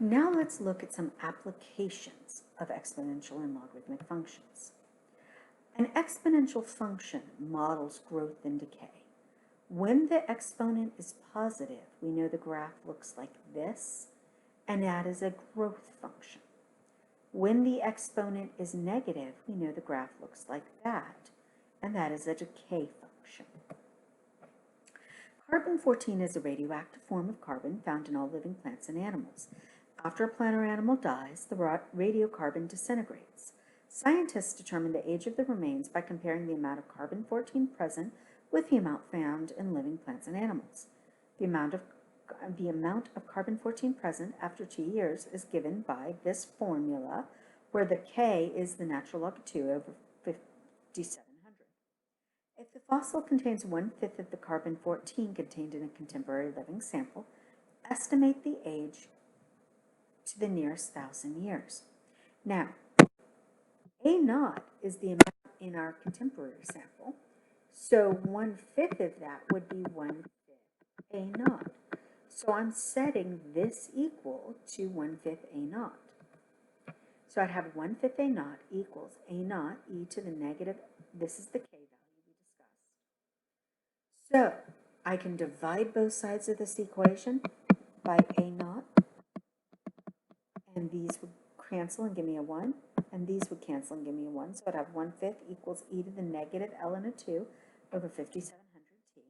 Now let's look at some applications of exponential and logarithmic functions. An exponential function models growth and decay. When the exponent is positive, we know the graph looks like this, and that is a growth function. When the exponent is negative, we know the graph looks like that, and that is a decay function. Carbon-14 is a radioactive form of carbon found in all living plants and animals. After a plant or animal dies, the radiocarbon disintegrates. Scientists determine the age of the remains by comparing the amount of carbon-14 present with the amount found in living plants and animals. The amount of carbon-14 present after 2 years is given by this formula, where the K is the natural log of 2 over 5700. If the fossil contains 1/5 of the carbon-14 contained in a contemporary living sample, estimate the age to the nearest 1,000 years. Now, A0 is the amount in our contemporary sample, so 1/5 of that would be 1/5 A0. So I'm setting this equal to 1/5 A0. So I'd have 1/5 A0 equals A0 e to the negative, this is the K value we discussed. So I can divide both sides of this equation by A0, and these would cancel and give me a 1, and these would cancel and give me a 1. So I'd have 1/5 equals e to the negative ln of 2 over 5700t.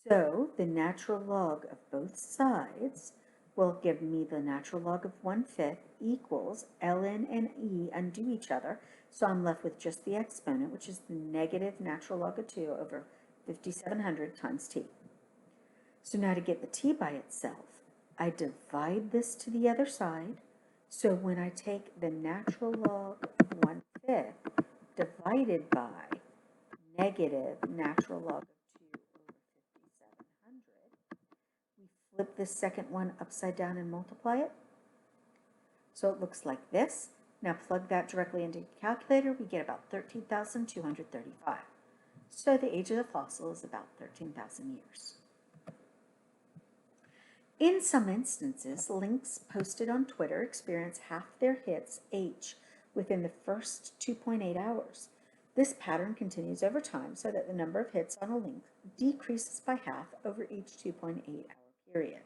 So the natural log of both sides will give me the natural log of 1/5 equals ln and e undo each other. So I'm left with just the exponent, which is the negative natural log of 2 over 5700 times t. So now to get the t by itself, I divide this to the other side. So when I take the natural log of 1/5 divided by negative natural log of 2 over 5700, we flip this second one upside down and multiply it. So it looks like this. Now plug that directly into your calculator, we get about 13,235. So the age of the fossil is about 13,000 years. In some instances, links posted on Twitter experience half their hits H within the first 2.8 hours. This pattern continues over time so that the number of hits on a link decreases by half over each 2.8-hour period.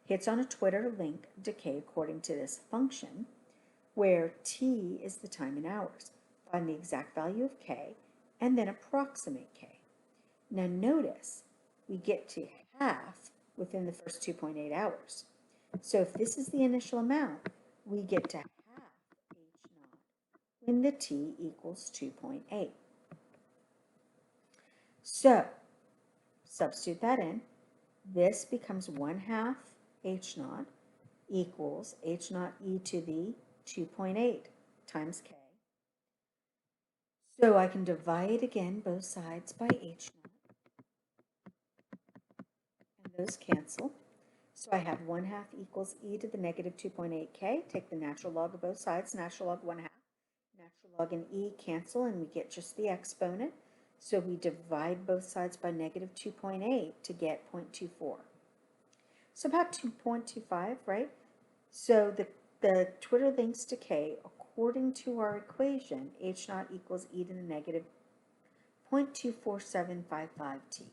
Hits on a Twitter link decay according to this function, where T is the time in hours. Find the exact value of K and then approximate K. Now notice we get to half within the first 2.8 hours. So if this is the initial amount, we get to half H0 when the T equals 2.8. So substitute that in. This becomes 1/2 H0 equals H0 e to the 2.8 times K. So I can divide again both sides by H0. Those cancel. So I have 1/2 equals e to the negative 2.8k. Take the natural log of both sides, natural log 1/2. Natural log and e cancel, and we get just the exponent. So we divide both sides by negative 2.8 to get 0.24. So about 2.25, right? So the Twitter links decay according to our equation, H0 equals e to the negative 0.24755t.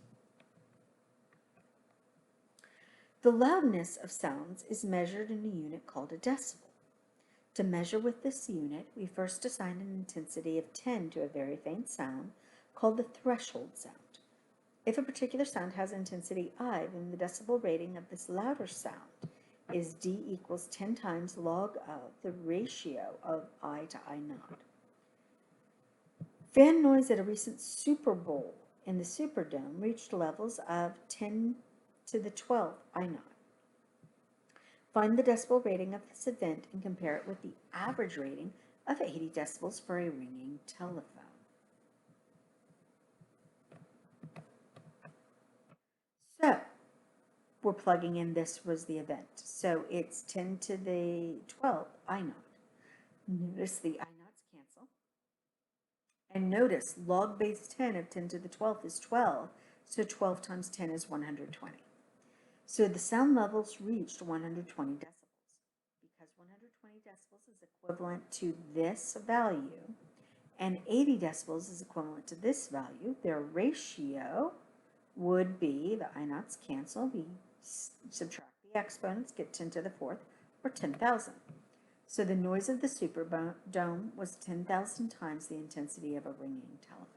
The loudness of sounds is measured in a unit called a decibel. To measure with this unit, we first assign an intensity of 10 to a very faint sound called the threshold sound. If a particular sound has intensity I, then the decibel rating of this louder sound is D equals 10 times log of the ratio of I to I0. Fan noise at a recent Super Bowl in the Superdome reached levels of 10 to the 12 I0. Find the decibel rating of this event and compare it with the average rating of 80 decibels for a ringing telephone. So we're plugging in this was the event. So it's 10 to the 12 I0. Notice the I0s cancel. And notice log base 10 of 10 to the 12th is 12, so 12 times 10 is 120. So the sound levels reached 120 decibels. Because 120 decibels is equivalent to this value, and 80 decibels is equivalent to this value, their ratio would be, the I naughts cancel, we subtract the exponents, get 10 to the 4th, or 10,000. So the noise of the Superdome was 10,000 times the intensity of a ringing telephone.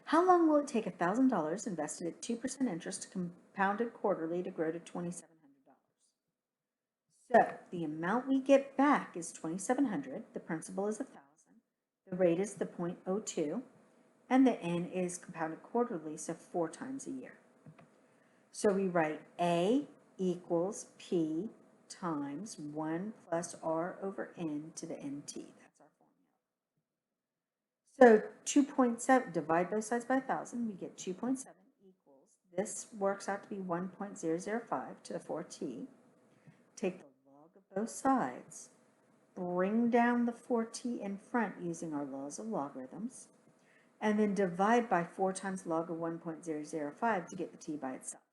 How long will it take $1,000 invested at 2% interest compounded quarterly to grow to $2,700? So the amount we get back is $2,700, the principal is $1,000, the rate is the 0.02, and the N is compounded quarterly, so 4 times a year. So we write A equals P times 1 plus R over N to the NT. That's our formula. So 2.7, divide both sides by 1,000, we get 2.7 equals, this works out to be 1.005 to the 4t. Take the log of both sides, bring down the 4t in front using our laws of logarithms, and then divide by 4 times log of 1.005 to get the t by itself.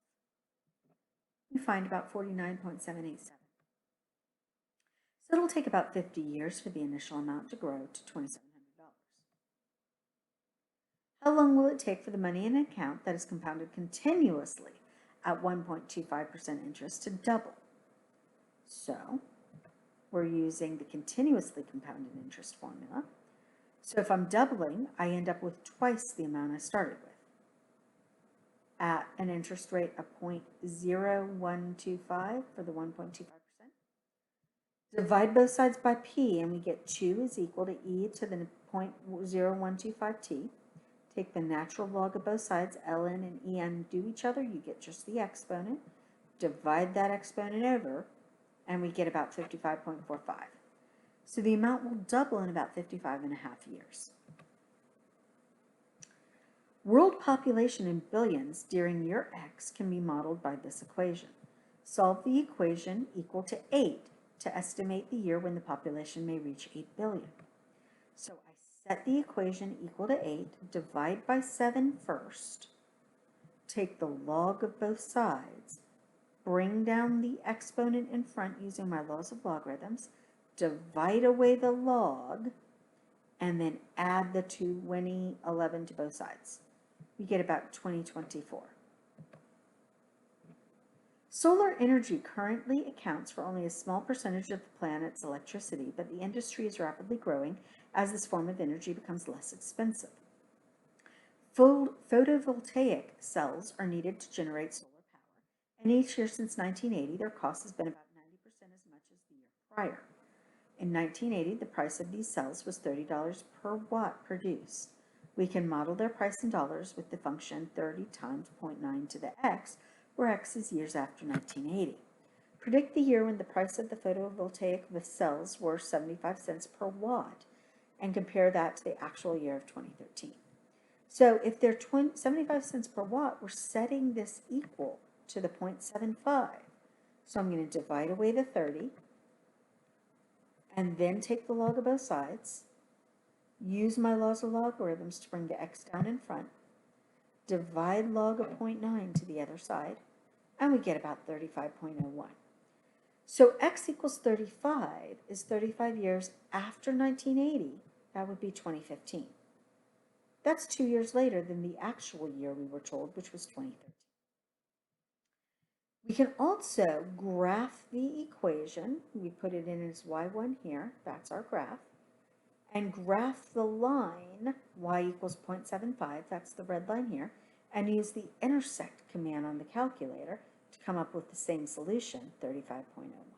We find about 49.787. So it'll take about 50 years for the initial amount to grow to $2,700. How long will it take for the money in an account that is compounded continuously at 1.25% interest to double? So we're using the continuously compounded interest formula. So if I'm doubling, I end up with twice the amount I started with at an interest rate of 0.0125 for the 1.25%. Divide both sides by P and we get 2 is equal to E to the 0.0125t. Take the natural log of both sides, ln and en do each other, you get just the exponent. Divide that exponent over and we get about 55.45. So the amount will double in about 55 and a half years. World population in billions during year X can be modeled by this equation. Solve the equation equal to 8 to estimate the year when the population may reach 8 billion. So I set the equation equal to 8, divide by 7 first, take the log of both sides, bring down the exponent in front using my laws of logarithms, divide away the log, and then add the 2011 to both sides. We get about 2024. Solar energy currently accounts for only a small percentage of the planet's electricity, but the industry is rapidly growing as this form of energy becomes less expensive. Photovoltaic cells are needed to generate solar power, and each year since 1980, their cost has been about 90% as much as the year prior. In 1980, the price of these cells was $30 per watt produced. We can model their price in dollars with the function 30 times 0.9 to the x, where x is years after 1980. Predict the year when the price of the photovoltaic with cells were 75 cents per watt, and compare that to the actual year of 2013. So if they're 75 cents per watt, we're setting this equal to the 0.75. So I'm going to divide away the 30, and then take the log of both sides, use my laws of logarithms to bring the x down in front, divide log of 0.9 to the other side, and we get about 35.01. So x equals 35 is 35 years after 1980. That would be 2015. That's 2 years later than the actual year we were told, which was 2013. We can also graph the equation. We put it in as y1 here. That's our graph. And graph the line y equals 0.75. That's the red line here. And use the intersect command on the calculator to come up with the same solution, 35.01.